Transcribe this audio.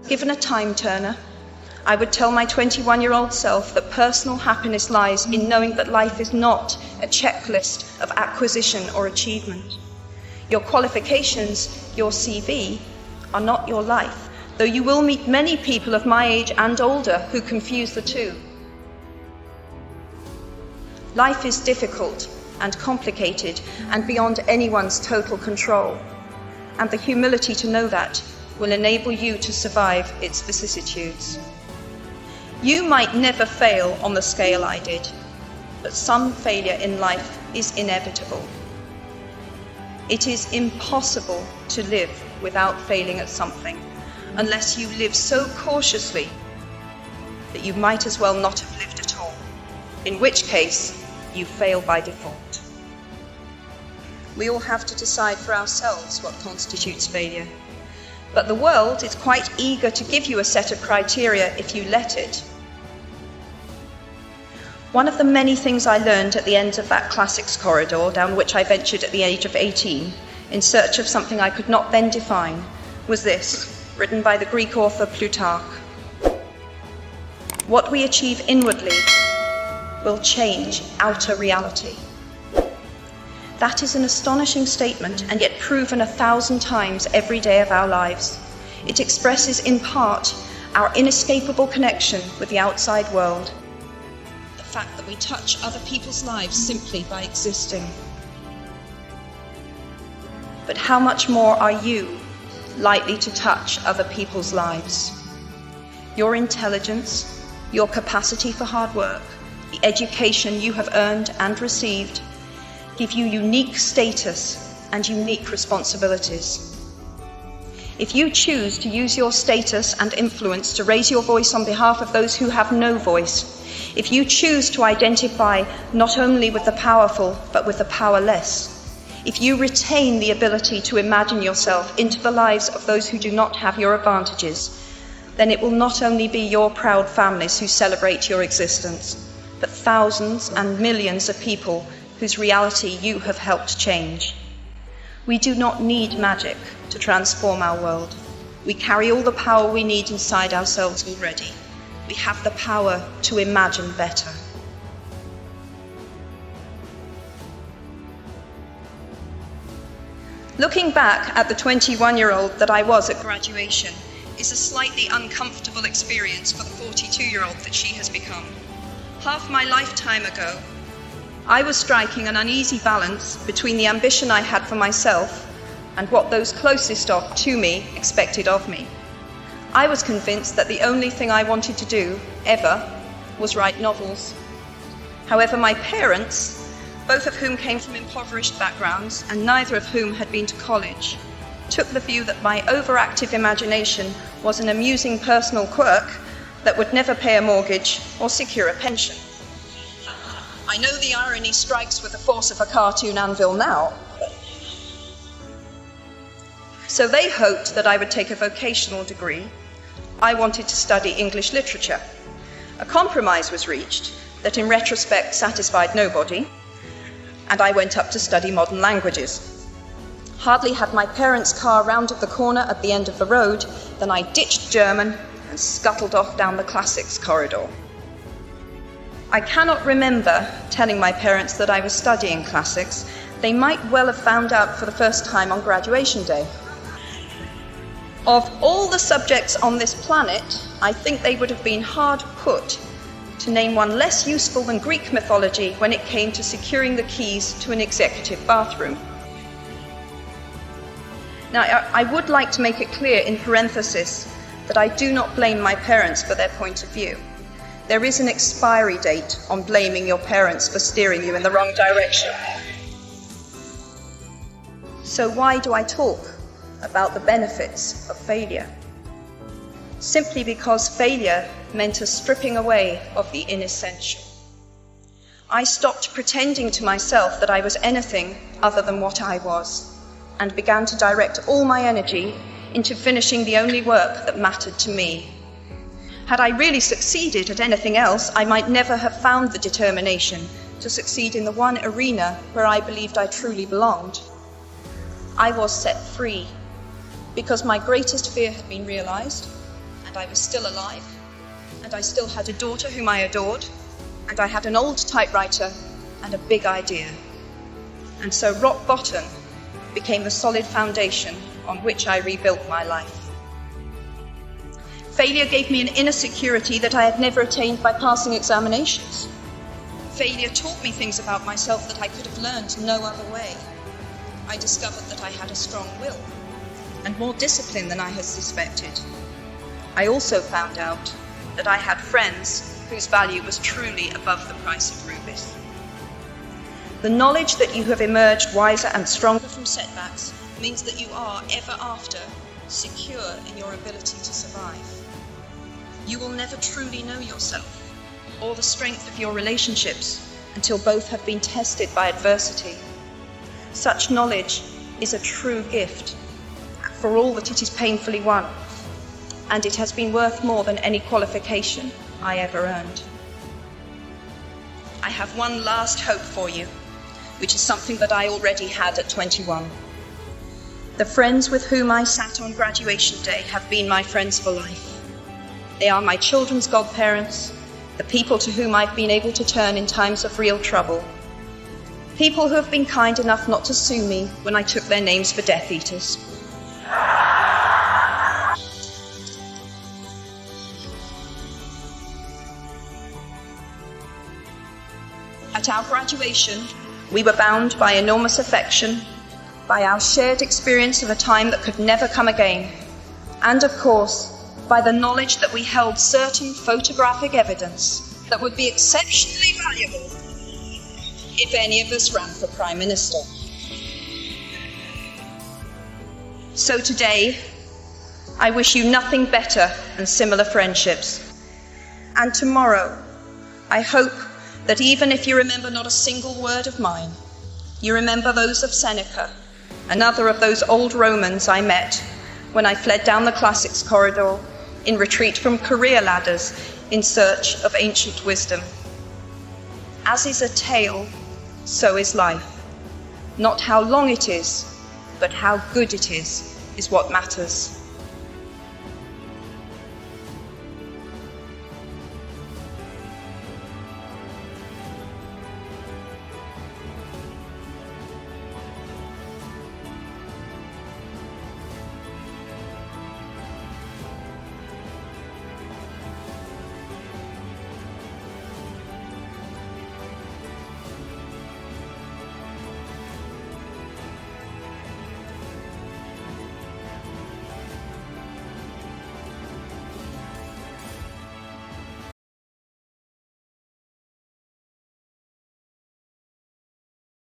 Given a time turner, I would tell my 21-year-old self that personal happiness lies in knowing that life is not a checklist of acquisition or achievement. Your qualifications, your CV, are not your life, though you will meet many people of my age and older who confuse the two. Life is difficult and complicated and beyond anyone's total control, and the humility to know that will enable you to survive its vicissitudes. You might never fail on the scale I did, but some failure in life is inevitable. It is impossible to live without failing at something, unless you live so cautiously that you might as well not have lived at all, in which case you fail by default. We all have to decide for ourselves what constitutes failure, but the world is quite eager to give you a set of criteria if you let it. One of the many things I learned at the end of that classics corridor down which I ventured at the age of 18 in search of something I could not then define was this, written by the Greek author Plutarch. What we achieve inwardly will change outer reality. That is an astonishing statement, and yet proven 1,000 times every day of our lives. It expresses in part our inescapable connection with the outside world, the fact that we touch other people's lives simply by existing. But how much more are you likely to touch other people's lives? Your intelligence, your capacity for hard work, the education you have earned and received, give you unique status and unique responsibilities. If you choose to use your status and influence to raise your voice on behalf of those who have no voice, if you choose to identify not only with the powerful but with the powerless, if you retain the ability to imagine yourself into the lives of those who do not have your advantages, then it will not only be your proud families who celebrate your existence, but thousands and millions of people whose reality you have helped change. We do not need magic to transform our world. We carry all the power we need inside ourselves already. We have the power to imagine better. Looking back at the 21-year-old that I was at graduation is a slightly uncomfortable experience for the 42-year-old that she has become. Half my lifetime ago, I was striking an uneasy balance between the ambition I had for myself and what those closest to me expected of me. I was convinced that the only thing I wanted to do, ever, was write novels. However, my parents, both of whom came from impoverished backgrounds and neither of whom had been to college, took the view that my overactive imagination was an amusing personal quirk that would never pay a mortgage or secure a pension. I know the irony strikes with the force of a cartoon anvil now. So they hoped that I would take a vocational degree. I wanted to study English literature. A compromise was reached that in retrospect satisfied nobody, and I went up to study modern languages. Hardly had my parents' car rounded the corner at the end of the road than I ditched German and scuttled off down the classics corridor. I cannot remember telling my parents that I was studying classics. They might well have found out for the first time on graduation day. Of all the subjects on this planet, I think they would have been hard put to name one less useful than Greek mythology when it came to securing the keys to an executive bathroom. Now, I would like to make it clear in parenthesis that I do not blame my parents for their point of view. There is an expiry date on blaming your parents for steering you in the wrong direction. So why do I talk about the benefits of failure? Simply because failure meant a stripping away of the inessential. I stopped pretending to myself that I was anything other than what I was, and began to direct all my energy into finishing the only work that mattered to me. Had I really succeeded at anything else, I might never have found the determination to succeed in the one arena where I believed I truly belonged. I was set free because my greatest fear had been realized and I was still alive, and I still had a daughter whom I adored, and I had an old typewriter and a big idea. And so rock bottom became the solid foundation on which I rebuilt my life. Failure gave me an inner security that I had never attained by passing examinations. Failure taught me things about myself that I could have learned no other way. I discovered that I had a strong will and more discipline than I had suspected. I also found out that I had friends whose value was truly above the price of rubies. The knowledge that you have emerged wiser and stronger from setbacks means that you are, ever after, secure in your ability to survive. You will never truly know yourself or the strength of your relationships until both have been tested by adversity. Such knowledge is a true gift, for all that it is painfully won, and it has been worth more than any qualification I ever earned. I have one last hope for you, which is something that I already had at 21. The friends with whom I sat on graduation day have been my friends for life. They are my children's godparents, the people to whom I've been able to turn in times of real trouble. People who have been kind enough not to sue me when I took their names for Death Eaters. At our graduation, we were bound by enormous affection, by our shared experience of a time that could never come again, and of course, by the knowledge that we held certain photographic evidence that would be exceptionally valuable if any of us ran for Prime Minister. So today, I wish you nothing better than similar friendships. And tomorrow, I hope that even if you remember not a single word of mine, you remember those of Seneca, another of those old Romans I met when I fled down the classics corridor in retreat from career ladders in search of ancient wisdom. As is a tale, so is life. Not how long it is, but how good it is what matters.